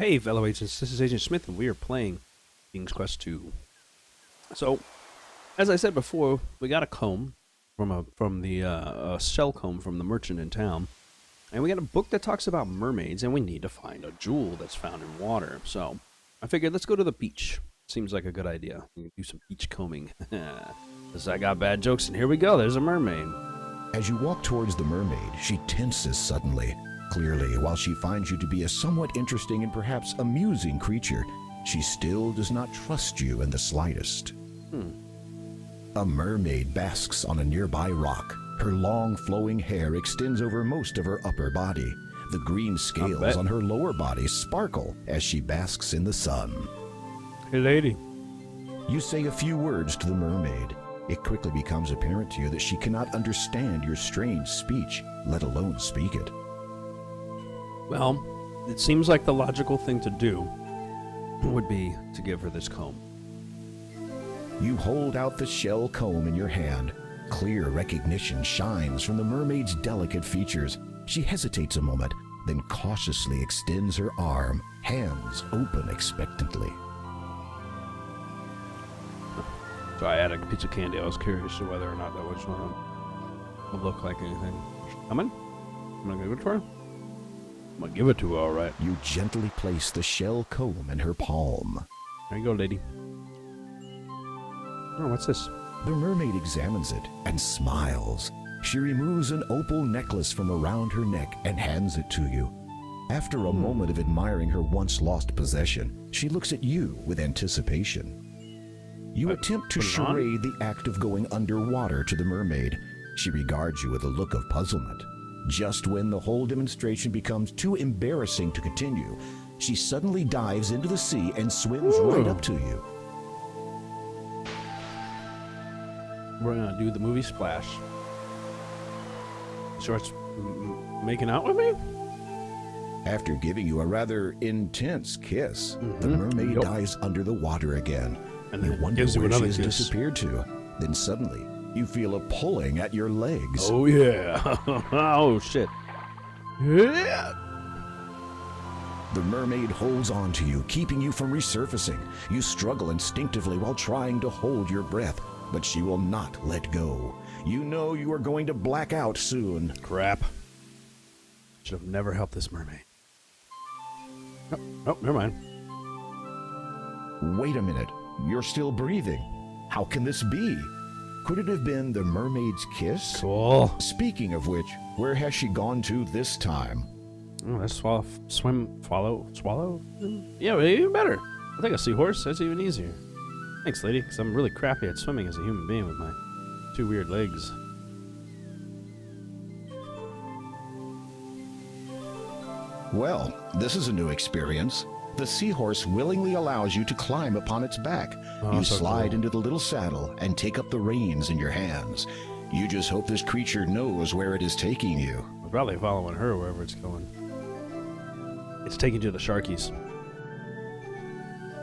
Hey, fellow agents, this is Agent Smith, and we are playing King's Quest 2. So, as I said before, we got a comb from the shell comb from the merchant in town, and we got a book that talks about mermaids, and we need to find a jewel that's found in water. So, I figured let's go to the beach. Seems like a good idea. We can do some beach combing. Because I got bad jokes, and here we go. There's a mermaid. As you walk towards the mermaid, she tenses suddenly. Clearly, while she finds you to be a somewhat interesting and perhaps amusing creature, she still does not trust you in the slightest. A mermaid basks on a nearby rock. Her long, flowing hair extends over most of her upper body. The green scales on her lower body sparkle as she basks in the sun. Hey, lady. You say a few words to the mermaid. It quickly becomes apparent to you that she cannot understand your strange speech, let alone speak it. Well, it seems like the logical thing to do would be to give her this comb. You hold out the shell comb in your hand. Clear recognition shines from the mermaid's delicate features. She hesitates a moment, then cautiously extends her arm, hands open expectantly. So I added a piece of candy. I was curious to whether or not that was would look like anything. Coming? I'm gonna give it to her. I'm gonna give it to her, all right. You gently place the shell comb in her palm. There you go, lady. Oh, what's this? The mermaid examines it and smiles. She removes an opal necklace from around her neck and hands it to you. After a moment of admiring her once lost possession, she looks at you with anticipation. You attempt to charade the act of going underwater to the mermaid. She regards you with a look of puzzlement. Just when the whole demonstration becomes too embarrassing to continue, she suddenly dives into the sea and swims right up to you. We're gonna do the movie Splash. Starts making out with me? After giving you a rather intense kiss, the mermaid dives under the water again. And You then wonder gives you where she another has kiss. disappeared to. Then suddenly, you feel a pulling at your legs. Oh, yeah. Oh, shit. Yeah. The mermaid holds on to you, keeping you from resurfacing. You struggle instinctively while trying to hold your breath, but she will not let go. You know you are going to black out soon. Crap. Should have never helped this mermaid. Oh, never mind. Wait a minute. You're still breathing. How can this be? Could it have been the mermaid's kiss? Cool. Speaking of which, where has she gone to this time? Oh, let's swallow. Yeah, even better. I think a seahorse. That's even easier. Thanks, lady, because I'm really crappy at swimming as a human being with my two weird legs. Well, this is a new experience. The seahorse willingly allows you to climb upon its back. You so slide cool. into the little saddle and take up the reins in your hands. You just hope this creature knows where it is taking you. We're probably following her wherever it's going. It's taking to the Sharkies.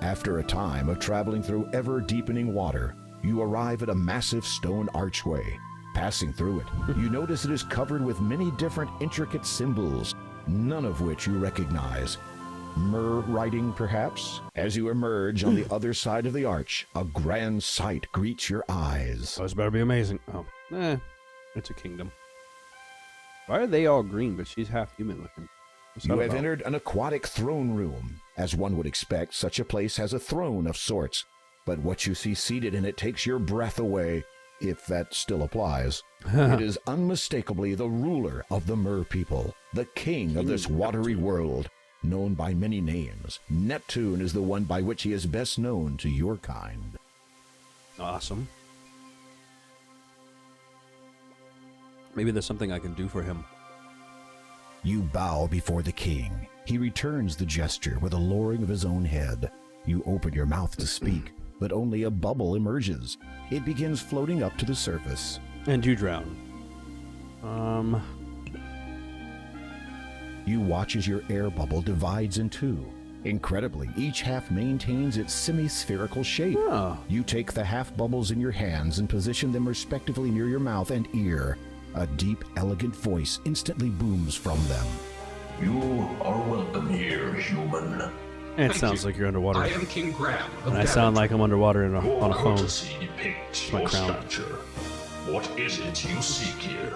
After a time of traveling through ever-deepening water, you arrive at a massive stone archway. Passing through it, you notice it is covered with many different intricate symbols, none of which you recognize. Mer writing, perhaps? As you emerge on the other side of the arch, a grand sight greets your eyes. Oh, this better be amazing. Oh, it's a kingdom. Why are they all green, but she's half human looking? What's You that have about? entered an aquatic throne room. As one would expect, such a place has a throne of sorts. But what you see seated in it takes your breath away, if that still applies. It is unmistakably the ruler of the Mer people, the king of this watery world, known by many names. Neptune is the one by which he is best known to your kind. Awesome. Maybe there's something I can do for him. You bow before the king. He returns the gesture with a lowering of his own head. You open your mouth to speak, but only a bubble emerges. It begins floating up to the surface. And you drown. You watch as your air bubble divides in two. Incredibly, each half maintains its semi-spherical shape. Oh. You take the half bubbles in your hands and position them respectively near your mouth and ear. A deep, elegant voice instantly booms from them. You are welcome here, human. It Thank sounds you. like you're underwater. I am King Graham of And I sound like I'm underwater on a phone. Courtesy depicts My your crown. stature. What is it you seek here?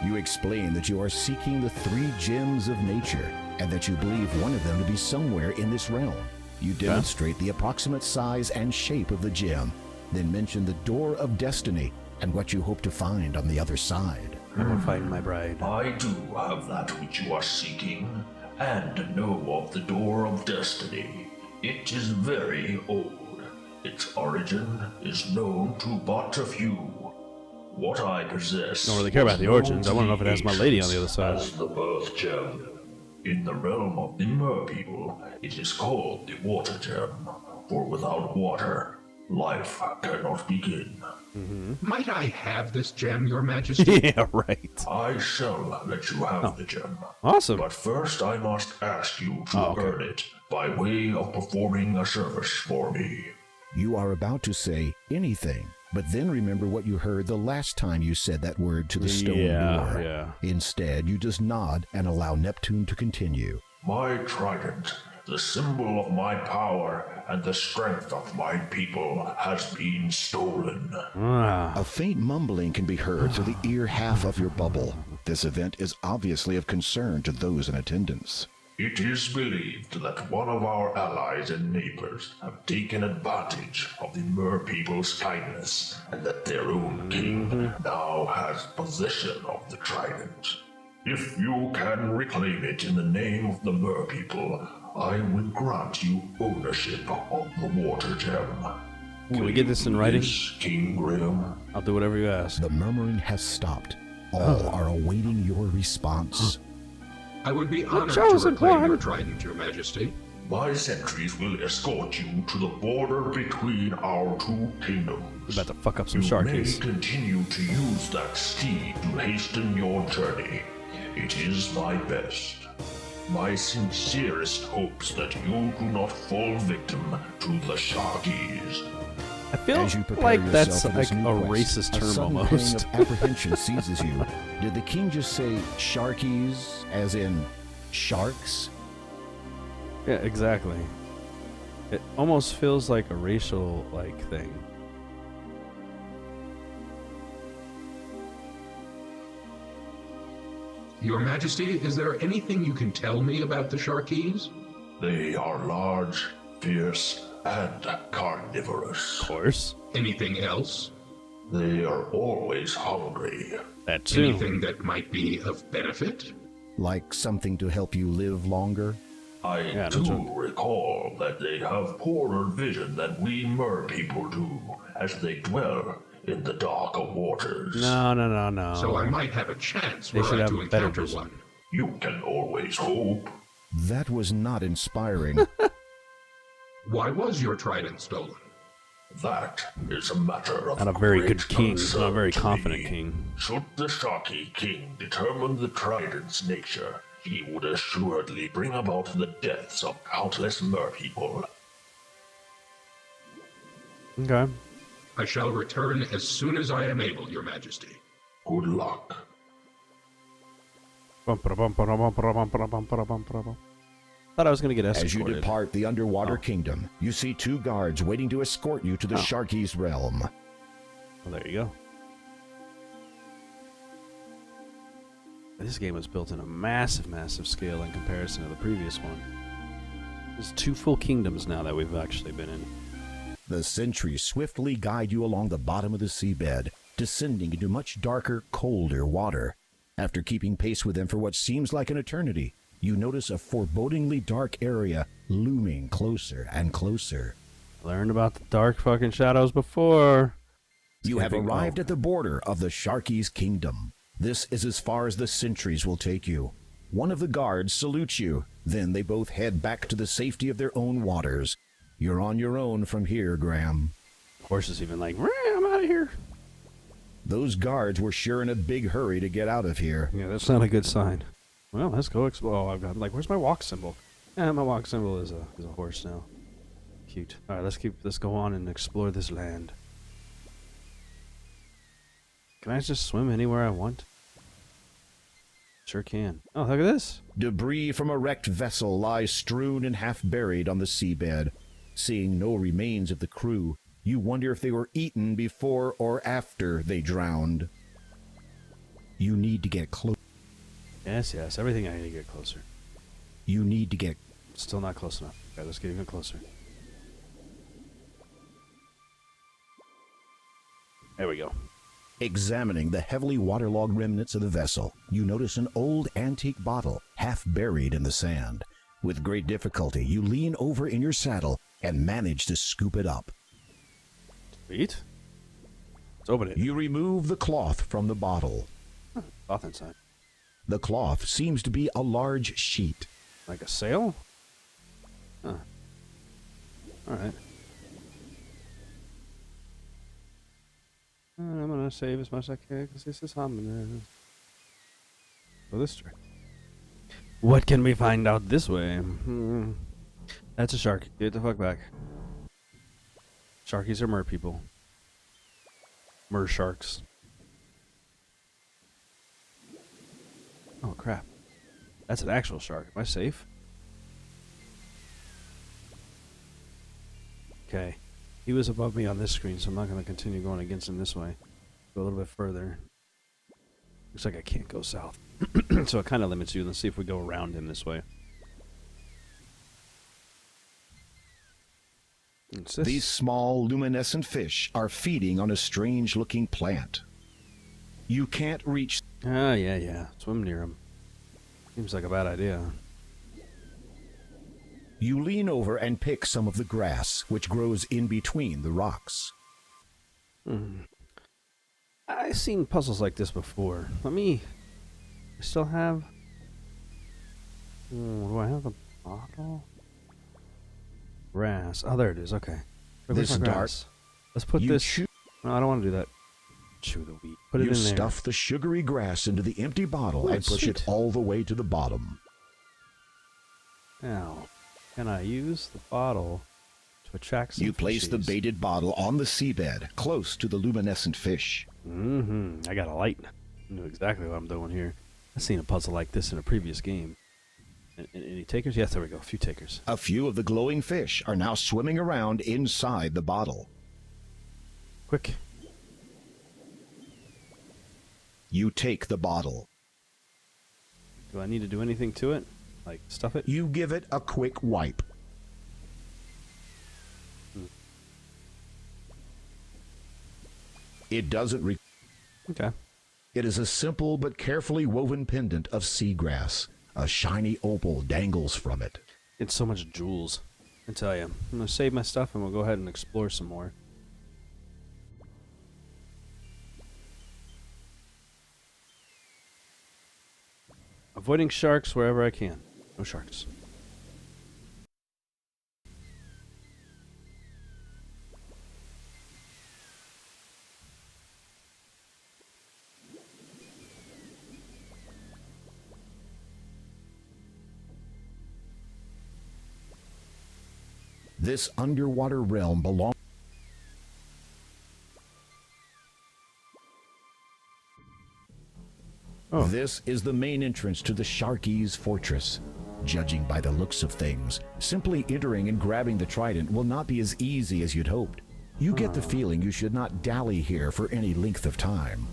You explain that you are seeking the 3 gems of nature and that you believe one of them to be somewhere in this realm. You demonstrate the approximate size and shape of the gem, then mention the door of destiny and what you hope to find on the other side. I will find my bride. I do have that which you are seeking, and know of the Door of Destiny. It is very old. Its origin is known to but a few. What I possess. Don't really care about the was origins. I known wanna know to if it has my lady on the other side. As the birth gem. In the realm of the Mer people, it is called the water gem. For without water, life cannot begin. Might I have this gem, Your Majesty? Yeah, right. I shall let you have the gem. Awesome. But first I must ask you to Oh, okay. earn it by way of performing a service for me. You are about to say anything, but then remember what you heard the last time you said that word to the stone door. Yeah. Instead, you just nod and allow Neptune to continue. My trident, the symbol of my power and the strength of my people, has been stolen. Ah. A faint mumbling can be heard through the ear half of your bubble. This event is obviously of concern to those in attendance. It is believed that one of our allies and neighbors have taken advantage of the Mer people's kindness, and that their own king now has possession of the trident. If you can reclaim it in the name of the Mer people, I will grant you ownership of the water gem. Can we get this in writing? Yes, King Graham. I'll do whatever you ask. The murmuring has stopped. All are awaiting your response. I would be honored to chosen reclaim one. your trident, Your Majesty. My sentries will escort you to the border between our 2 kingdoms. We're about to fuck up some You sharkies. may continue to use that steed to hasten your journey. It is my best. My sincerest hopes that you do not fall victim to the Sharkies. I feel As you prepare like yourself that's for like this a new quest, racist a term sudden almost. pang of apprehension seizes you. Did the king just say sharkies, as in sharks? Yeah, exactly. It almost feels like a racial thing. Your Majesty, is there anything you can tell me about the Sharkies? They are large, fierce, and carnivorous. Of course. Anything else? They are always hungry. That too. Anything that might be of benefit? Like something to help you live longer? I Yeah, no do joke. recall that they have poorer vision than we Mer people do, as they dwell in the darker waters. No. So I might have a chance They were should I have to better encounter vision. one. You can always hope. That was not inspiring. Why was your trident stolen? That is a matter of Not a very great good king. concern Not a very to confident me. king. Should the Sharky king determine the trident's nature, he would assuredly bring about the deaths of countless Mer people. Okay. I shall return as soon as I am able, Your Majesty. Good luck. Thought I was gonna get escorted. As you depart the underwater kingdom, you see 2 guards waiting to escort you to the Sharkies realm. Well, there you go. This game was built in a massive scale in comparison to the previous one. There's 2 full kingdoms now that we've actually been in. The sentries swiftly guide you along the bottom of the seabed, descending into much darker, colder water. After keeping pace with them for what seems like an eternity, you notice a forebodingly dark area looming closer and closer. Learned about the dark fucking shadows before. You have Escaping arrived home. at the border of the Sharkies' kingdom. This is as far as the sentries will take you. One of the guards salutes you. Then they both head back to the safety of their own waters. You're on your own from here, Graham. Horse is even like, "Meh, I'm out of here." Those guards were sure in a big hurry to get out of here. Yeah, that's not a good sign. Well, let's go explore. Oh, I've got where's my walk symbol? Yeah, my walk symbol is a horse now. Cute. All right, let's go on and explore this land. Can I just swim anywhere I want? Sure can. Oh, look at this. Debris from a wrecked vessel lies strewn and half buried on the seabed. Seeing no remains of the crew, you wonder if they were eaten before or after they drowned. You need to get close. Yes, yes. Everything I need to get closer. You need to get... Still not close enough. Okay, let's get even closer. There we go. Examining the heavily waterlogged remnants of the vessel, you notice an old antique bottle half buried in the sand. With great difficulty, you lean over in your saddle and manage to scoop it up. Sweet. Let's open it. You remove the cloth from the bottle. Cloth inside. The cloth seems to be a large sheet. Like a sail? Huh. Alright. I'm gonna save as much as I can because this is ominous. Go this way. What can we find out this way? That's a shark. Get the fuck back. Sharkies are mer people. Mer sharks. Oh crap. That's an actual shark. Am I safe? Okay. He was above me on this screen, so I'm not going to continue going against him this way. Go a little bit further. Looks like I can't go south. So it kind of limits you. Let's see if we go around him this way. What's this? These small, luminescent fish are feeding on a strange-looking plant. You can't reach... Ah, yeah. Swim near him. Seems like a bad idea. You lean over and pick some of the grass, which grows in between the rocks. I've seen puzzles like this before. I still have... do I have the bottle? Grass. Oh, there it is. Okay. Where's This my dark... grass? Let's put You this... chew... No, I don't want to do that. Chew the wheat. Put it You in there. stuff the sugary grass into the empty bottle Ooh, and push sweet. it all the way to the bottom. Now, can I use the bottle to attract some You place the fishies? baited bottle on the seabed, close to the luminescent fish. I got a light. I know exactly what I'm doing here. I've seen a puzzle like this in a previous game. Any takers? Yes, there we go. A few takers. A few of the glowing fish are now swimming around inside the bottle. Quick. You take the bottle. Do I need to do anything to it? Like stuff it? You give it a quick wipe. It doesn't Okay. It is a simple but carefully woven pendant of seagrass. A shiny opal dangles from it. It's so much jewels. I tell you. I'm going to save my stuff and we'll go ahead and explore some more. Avoiding sharks wherever I can. No sharks. This underwater realm belongs... Oh. This is the main entrance to the Sharky's fortress. Judging by the looks of things, simply entering and grabbing the trident will not be as easy as you'd hoped. You get the feeling you should not dally here for any length of time.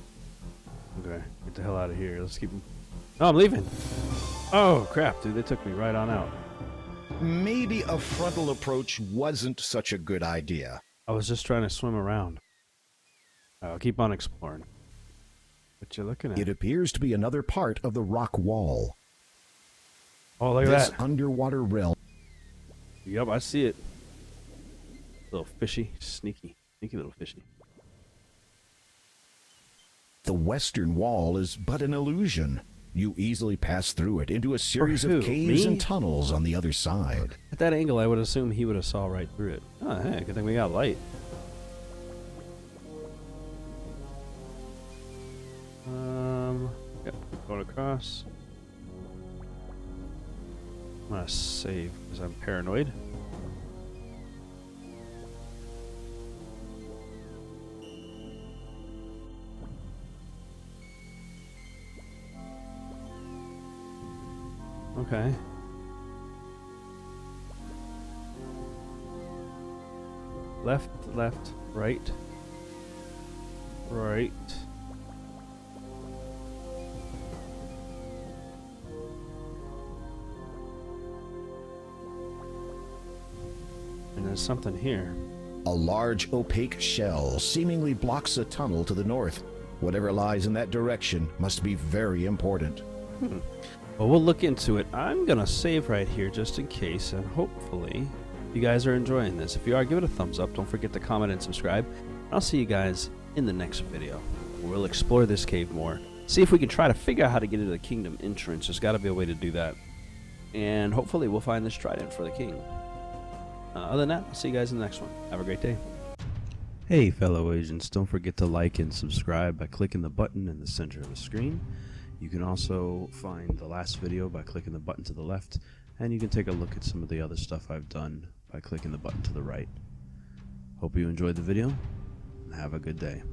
Okay, get the hell out of here. Let's keep... Oh, I'm leaving. Oh, crap, dude. They took me right on out. Maybe a frontal approach wasn't such a good idea. I was just trying to swim around. I'll keep on exploring. What you looking at? It appears to be another part of the rock wall. Oh, look at This that. underwater realm... Yup, I see it. Little fishy. Sneaky. Sneaky little fishy. The western wall is but an illusion. You easily pass through it into a series who, of caves me? and tunnels on the other side. At that angle, I would assume he would have saw right through it. Oh, hey, good thing we got light. Yep, going across. I'm gonna save because I'm paranoid. Okay. Left, left, right. Right. And there's something here. A large opaque shell seemingly blocks a tunnel to the north. Whatever lies in that direction must be very important. Well, we'll look into it. I'm going to save right here just in case, and hopefully you guys are enjoying this. If you are, give it a thumbs up. Don't forget to comment and subscribe. I'll see you guys in the next video. We'll explore this cave more. See if we can try to figure out how to get into the kingdom entrance. There's got to be a way to do that. And hopefully we'll find this trident for the king. Other than that, I'll see you guys in the next one. Have a great day. Hey fellow agents, don't forget to like and subscribe by clicking the button in the center of the screen. You can also find the last video by clicking the button to the left, and you can take a look at some of the other stuff I've done by clicking the button to the right. Hope you enjoyed the video, and have a good day.